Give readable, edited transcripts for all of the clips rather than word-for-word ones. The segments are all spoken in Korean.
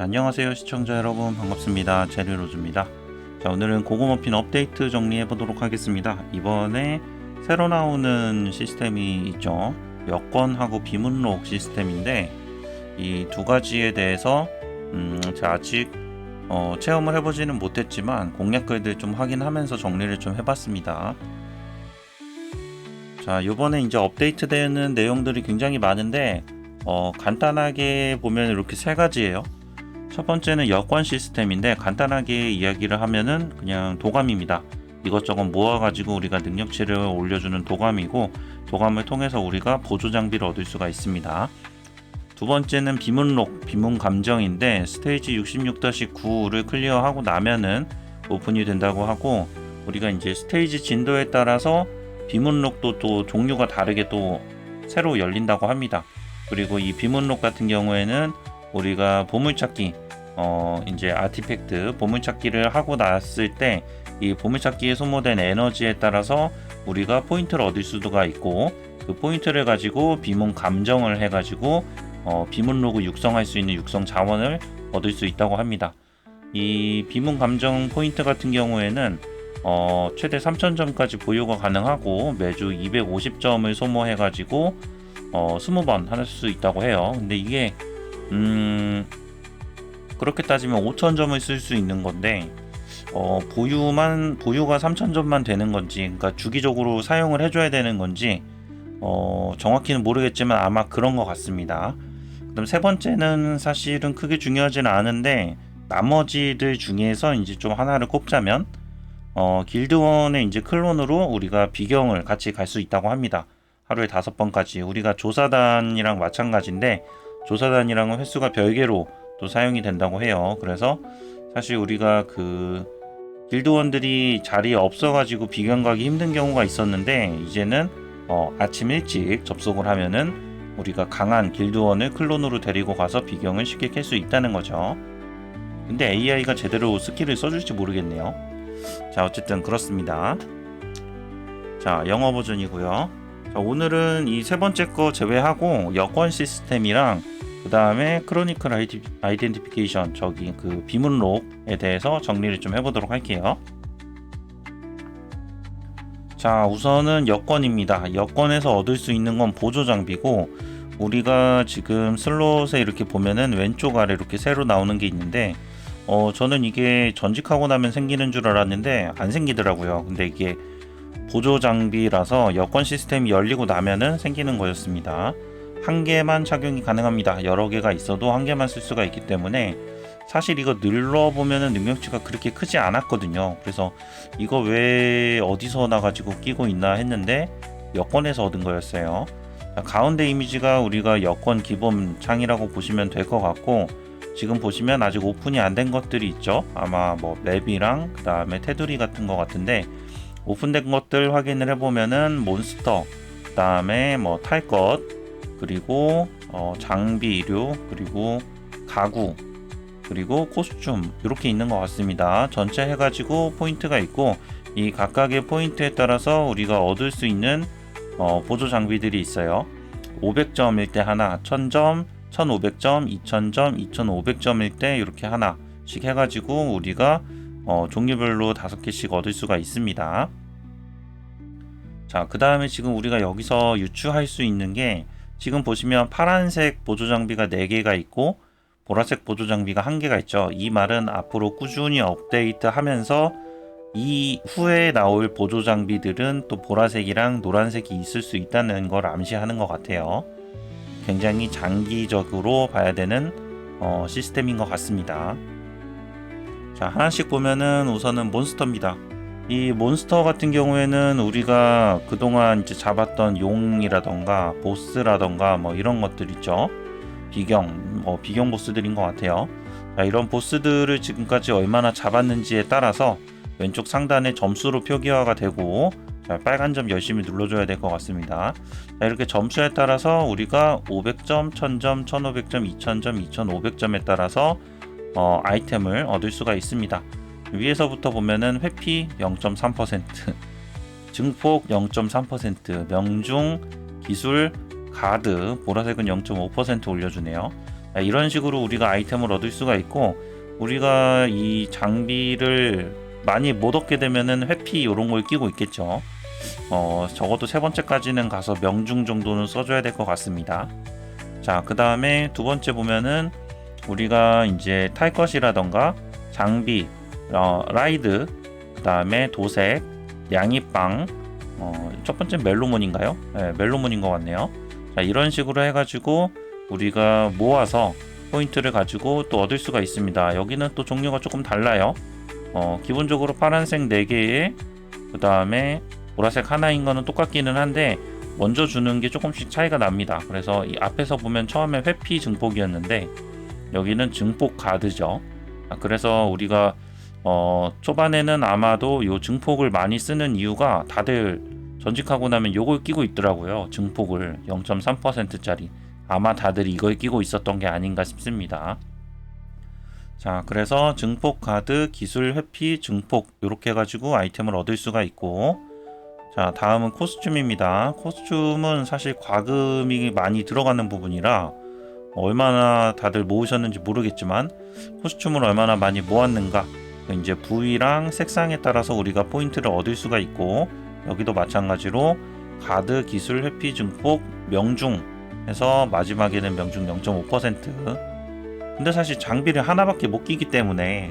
안녕하세요 시청자 여러분, 반갑습니다. 제리로즈입니다. 자, 오늘은 고고머핀 업데이트 정리해 보도록 하겠습니다. 이번에 새로 나오는 시스템이 있죠. 여권하고 비문록 시스템인데 이 두 가지에 대해서 제가 아직 체험을 해보지는 못했지만 공략글들 좀 확인하면서 정리를 좀 해봤습니다. 자, 요번에 이제 업데이트되는 내용들이 굉장히 많은데 간단하게 보면 이렇게 세 가지예요. 첫 번째는 여권 시스템인데 간단하게 이야기를 하면은 그냥 도감입니다. 이것저것 모아가지고 우리가 능력치를 올려주는 도감이고, 도감을 통해서 우리가 보조 장비를 얻을 수가 있습니다. 두 번째는 비문록, 비문 감정인데 스테이지 66-9를 클리어하고 나면은 오픈이 된다고 하고, 우리가 이제 스테이지 진도에 따라서 비문록도 또 종류가 다르게 또 새로 열린다고 합니다. 그리고 이 비문록 같은 경우에는 우리가 보물찾기, 이제 아티팩트 보물찾기를 하고 났을 때 이 보물찾기에 소모된 에너지에 따라서 우리가 포인트를 얻을 수가 있고, 그 포인트를 가지고 비문 감정을 해가지고 비문록을 육성할 수 있는 육성 자원을 얻을 수 있다고 합니다. 이 비문 감정 포인트 같은 경우에는 최대 3000점까지 보유가 가능하고 매주 250점을 소모해가지고 20번 할 수 있다고 해요. 근데 이게 그렇게 따지면 5000점을 쓸 수 있는 건데 보유가 3000점만 되는 건지, 그러니까 주기적으로 사용을 해줘야 되는 건지 정확히는 모르겠지만 아마 그런 것 같습니다. 그다음 세 번째는 사실은 크게 중요하지는 않은데, 나머지들 중에서 이제 좀 하나를 꼽자면 길드원의 이제 클론으로 우리가 비경을 같이 갈 수 있다고 합니다. 하루에 5번까지. 우리가 조사단이랑 마찬가지인데 조사단이랑은 횟수가 별개로 또 사용이 된다고 해요. 그래서 사실 우리가 그 길드원들이 자리에 없어가지고 비경 가기 힘든 경우가 있었는데, 이제는 아침 일찍 접속을 하면은 우리가 강한 길드원을 클론으로 데리고 가서 비경을 쉽게 캘 수 있다는 거죠. 근데 AI가 제대로 스킬을 써줄지 모르겠네요. 자, 어쨌든 그렇습니다. 자, 영어 버전이고요. 자, 오늘은 이 세 번째 거 제외하고 여권 시스템이랑 그 다음에 크로니클 아이덴티피케이션, 저기 그 비문록에 대해서 정리를 좀 해보도록 할게요. 자, 우선은 여권입니다. 여권에서 얻을 수 있는 건 보조 장비고, 우리가 지금 슬롯에 이렇게 보면은 왼쪽 아래 이렇게 새로 나오는 게 있는데 저는 이게 전직하고 나면 생기는 줄 알았는데 안 생기더라고요. 근데 이게 보조 장비라서 여권 시스템이 열리고 나면은 생기는 거였습니다. 한 개만 착용이 가능합니다. 여러 개가 있어도 한 개만 쓸 수가 있기 때문에 사실 이거 눌러보면은 능력치가 그렇게 크지 않았거든요. 그래서 이거 왜 어디서 나가지고 끼고 있나 했는데 여권에서 얻은 거였어요. 자, 가운데 이미지가 우리가 여권 기본 창이라고 보시면 될 것 같고, 지금 보시면 아직 오픈이 안 된 것들이 있죠. 아마 뭐 맵이랑 그 다음에 테두리 같은 것 같은데, 오픈된 것들 확인을 해보면은 몬스터, 그 다음에 뭐 탈 것, 그리고 장비류, 그리고 가구, 그리고 코스튬 이렇게 있는 것 같습니다. 전체 해가지고 포인트가 있고, 이 각각의 포인트에 따라서 우리가 얻을 수 있는 보조 장비들이 있어요. 500점일 때 하나, 1000점, 1500점, 2000점, 2500점일 때 이렇게 하나씩 해가지고 우리가 종류별로 5개씩 얻을 수가 있습니다. 자, 그 다음에 지금 우리가 여기서 유추할 수 있는 게, 지금 보시면 파란색 보조 장비가 4개가 있고 보라색 보조 장비가 1개가 있죠. 이 말은 앞으로 꾸준히 업데이트 하면서 이 후에 나올 보조 장비들은 또 보라색이랑 노란색이 있을 수 있다는 걸 암시하는 것 같아요. 굉장히 장기적으로 봐야 되는 시스템인 것 같습니다. 자, 하나씩 보면은 우선은 몬스터입니다. 이 몬스터 같은 경우에는 우리가 그동안 이제 잡았던 용이라던가 보스라던가 뭐 이런 것들 있죠. 비경 보스들인 것 같아요. 자, 이런 보스들을 지금까지 얼마나 잡았는지에 따라서 왼쪽 상단에 점수로 표기화가 되고, 자, 빨간 점 열심히 눌러줘야 될 것 같습니다. 자, 이렇게 점수에 따라서 우리가 500점, 1000점, 1500점, 2000점, 2500점에 따라서 아이템을 얻을 수가 있습니다. 위에서부터 보면은 회피 0.3%, 증폭 0.3%, 명중, 기술, 가드, 보라색은 0.5% 올려주네요. 이런 식으로 우리가 아이템을 얻을 수가 있고, 우리가 이 장비를 많이 못 얻게 되면은 회피 이런 걸 끼고 있겠죠. 적어도 세 번째까지는 가서 명중 정도는 써줘야 될 것 같습니다. 자, 그 다음에 두 번째 보면은 우리가 이제 탈 것이라던가 장비, 라이드, 그 다음에 도색, 양이빵, 첫 번째 멜로몬인가요? 네, 멜로몬인 것 같네요. 자, 이런 식으로 해가지고 우리가 모아서 포인트를 가지고 또 얻을 수가 있습니다. 여기는 또 종류가 조금 달라요. 기본적으로 파란색 4개에 그 다음에 보라색 하나인 거는 똑같기는 한데 먼저 주는 게 조금씩 차이가 납니다. 그래서 이 앞에서 보면 처음에 회피 증폭이었는데 여기는 증폭 가드죠. 그래서 우리가 초반에는 아마도 요 증폭을 많이 쓰는 이유가 다들 전직하고 나면 요걸 끼고 있더라고요. 증폭을 0.3%짜리. 아마 다들 이걸 끼고 있었던 게 아닌가 싶습니다. 자, 그래서 증폭 카드, 기술 회피, 증폭 이렇게 해가지고 아이템을 얻을 수가 있고, 자, 다음은 코스튬입니다. 코스튬은 사실 과금이 많이 들어가는 부분이라 얼마나 다들 모으셨는지 모르겠지만 코스튬을 얼마나 많이 모았는가, 이제 부위랑 색상에 따라서 우리가 포인트를 얻을 수가 있고, 여기도 마찬가지로 가드, 기술, 회피, 증폭, 명중 해서 마지막에는 명중 0.5%. 근데 사실 장비를 하나밖에 못 끼기 때문에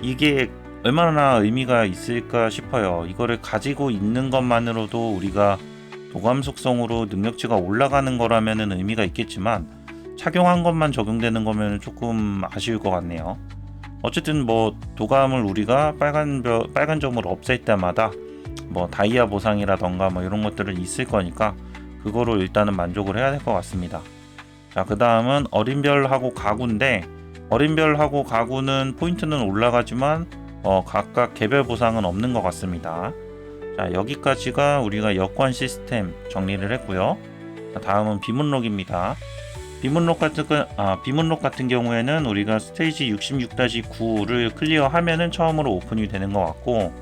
이게 얼마나 의미가 있을까 싶어요. 이거를 가지고 있는 것만으로도 우리가 도감 속성으로 능력치가 올라가는 거라면 의미가 있겠지만 착용한 것만 적용되는 거면 조금 아쉬울 것 같네요. 어쨌든 뭐 도감을 우리가 빨간 점을 없앨 때마다 뭐 다이아 보상이라던가 뭐 이런 것들은 있을 거니까 그거로 일단은 만족을 해야 될 것 같습니다. 자, 그 다음은 어린별하고 가구인데, 어린별하고 가구는 포인트는 올라가지만 각각 개별 보상은 없는 것 같습니다. 자, 여기까지가 우리가 여권 시스템 정리를 했고요. 자, 다음은 비문록입니다. 비문록 같은 경우에는 우리가 스테이지 66-9를 클리어하면은 처음으로 오픈이 되는 것 같고,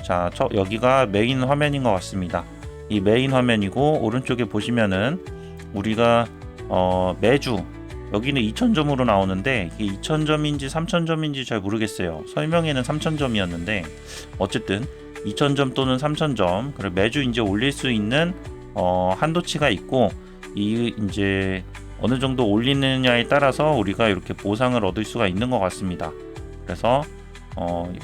자, 여기가 메인 화면인 것 같습니다. 이 메인 화면이고, 오른쪽에 보시면은 우리가 매주 여기는 2000점으로 나오는데 이게 2000점인지 3000점인지 잘 모르겠어요. 설명에는 3000점이었는데 어쨌든 2000점 또는 3000점, 그리고 매주 이제 올릴 수 있는 한도치가 있고, 이 이제 어느 정도 올리느냐에 따라서 우리가 이렇게 보상을 얻을 수가 있는 것 같습니다. 그래서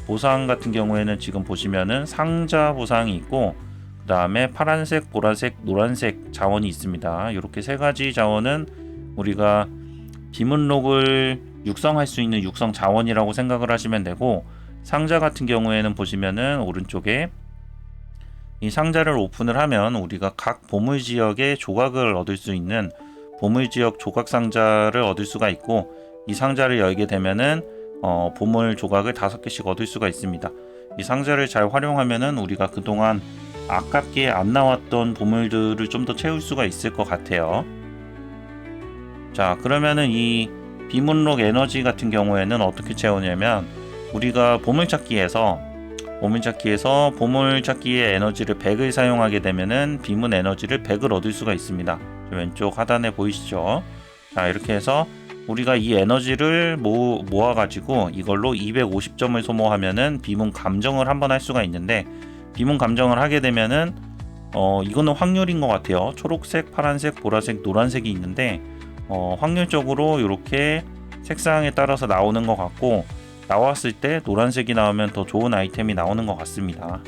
보상 같은 경우에는 지금 보시면은 상자 보상이 있고, 그 다음에 파란색, 보라색, 노란색 자원이 있습니다. 이렇게 세 가지 자원은 우리가 비문록을 육성할 수 있는 육성 자원이라고 생각을 하시면 되고, 상자 같은 경우에는 보시면은 오른쪽에 이 상자를 오픈을 하면 우리가 각 보물 지역의 조각을 얻을 수 있는 보물 지역 조각 상자를 얻을 수가 있고, 이 상자를 열게 되면은 보물 조각을 5개씩 얻을 수가 있습니다. 이 상자를 잘 활용하면은 우리가 그동안 아깝게 안 나왔던 보물들을 좀 더 채울 수가 있을 것 같아요. 자, 그러면은 이 비문록 에너지 같은 경우에는 어떻게 채우냐면, 우리가 보물찾기에서 보물찾기의 에너지를 100을 사용하게 되면은 비문 에너지를 100을 얻을 수가 있습니다. 왼쪽 하단에 보이시죠? 자, 이렇게 해서 우리가 이 에너지를 모아가지고 이걸로 250점을 소모하면은 비문 감정을 한번 할 수가 있는데, 비문 감정을 하게 되면은 이거는 확률인 것 같아요. 초록색, 파란색, 보라색, 노란색이 있는데 확률적으로 이렇게 색상에 따라서 나오는 것 같고, 나왔을 때 노란색이 나오면 더 좋은 아이템이 나오는 것 같습니다.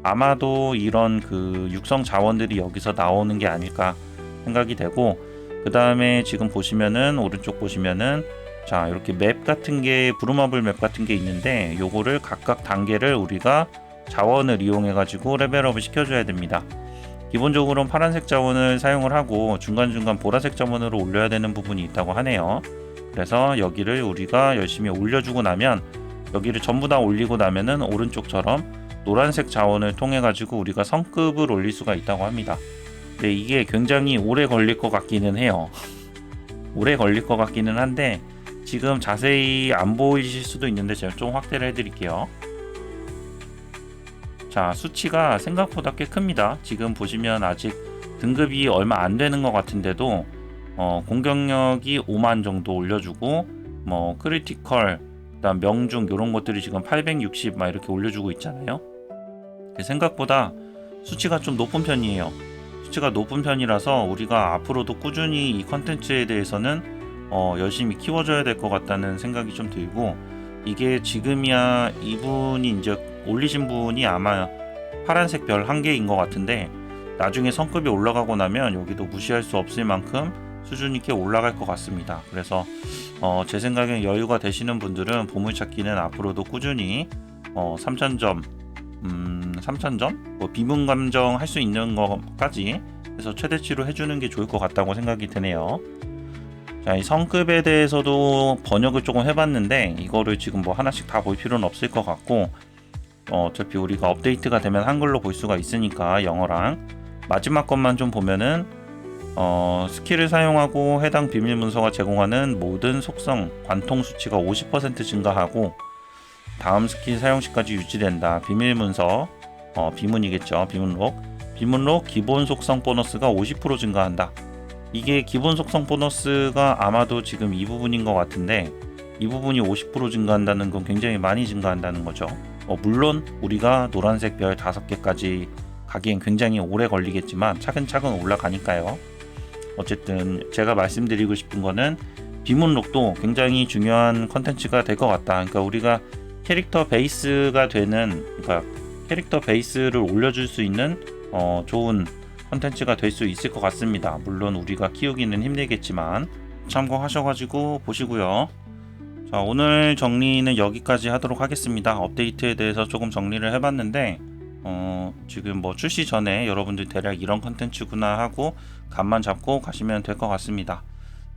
아마도 이런 그 육성 자원들이 여기서 나오는 게 아닐까 생각이 되고, 그 다음에 지금 보시면은 오른쪽 보시면은 자, 이렇게 맵 같은 게 브루마블 맵 같은 게 있는데, 요거를 각각 단계를 우리가 자원을 이용해 가지고 레벨업을 시켜줘야 됩니다. 기본적으로는 파란색 자원을 사용을 하고 중간중간 보라색 자원으로 올려야 되는 부분이 있다고 하네요. 그래서 여기를 우리가 열심히 올려주고 나면, 여기를 전부 다 올리고 나면은 오른쪽처럼 노란색 자원을 통해 가지고 우리가 성급을 올릴 수가 있다고 합니다. 근데 이게 굉장히 오래 걸릴 것 같기는 해요. 오래 걸릴 것 같기는 한데 지금 자세히 안 보이실 수도 있는데 제가 좀 확대를 해드릴게요. 자, 수치가 생각보다 꽤 큽니다. 지금 보시면 아직 등급이 얼마 안 되는 것 같은데도 공격력이 5만 정도 올려주고 뭐 크리티컬 그다음 명중 이런 것들이 지금 860 막 이렇게 올려주고 있잖아요. 생각보다 수치가 좀 높은 편이에요. 수치가 높은 편이라서 우리가 앞으로도 꾸준히 이 컨텐츠에 대해서는 열심히 키워줘야 될 것 같다는 생각이 좀 들고, 이게 지금이야 이분이 이제 올리신 분이 아마 파란색 별 1개인 것 같은데, 나중에 성급이 올라가고 나면 여기도 무시할 수 없을 만큼 수준 있게 올라갈 것 같습니다. 그래서 제 생각엔 여유가 되시는 분들은 보물찾기는 앞으로도 꾸준히 3000점 3000점? 뭐 비문 감정 할 수 있는 것까지 해서 최대치로 해주는 게 좋을 것 같다고 생각이 드네요. 자, 이 성급에 대해서도 번역을 조금 해봤는데 이거를 지금 뭐 하나씩 다 볼 필요는 없을 것 같고, 어차피 우리가 업데이트가 되면 한글로 볼 수가 있으니까 영어랑 마지막 것만 좀 보면은 스킬을 사용하고 해당 비밀 문서가 제공하는 모든 속성 관통 수치가 50% 증가하고 다음 스킬 사용 시까지 유지된다. 비밀 문서, 비문이겠죠. 비문록 기본 속성 보너스가 50% 증가한다. 이게 기본 속성 보너스가 아마도 지금 이 부분인 것 같은데, 이 부분이 50% 증가한다는 건 굉장히 많이 증가한다는 거죠. 물론 우리가 노란색 별 5개까지 가기엔 굉장히 오래 걸리겠지만 차근차근 올라가니까요. 어쨌든 제가 말씀드리고 싶은 거는 비문록도 굉장히 중요한 컨텐츠가 될 것 같다. 그러니까 우리가 캐릭터 베이스가 되는, 그러니까 캐릭터 베이스를 올려줄 수 있는 좋은 컨텐츠가 될 수 있을 것 같습니다. 물론 우리가 키우기는 힘들겠지만 참고하셔가지고 보시고요. 자, 오늘 정리는 여기까지 하도록 하겠습니다. 업데이트에 대해서 조금 정리를 해봤는데 지금 뭐 출시 전에 여러분들 대략 이런 컨텐츠구나 하고 감만 잡고 가시면 될 것 같습니다.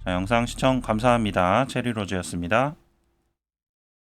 자, 영상 시청 감사합니다. 체리로즈였습니다.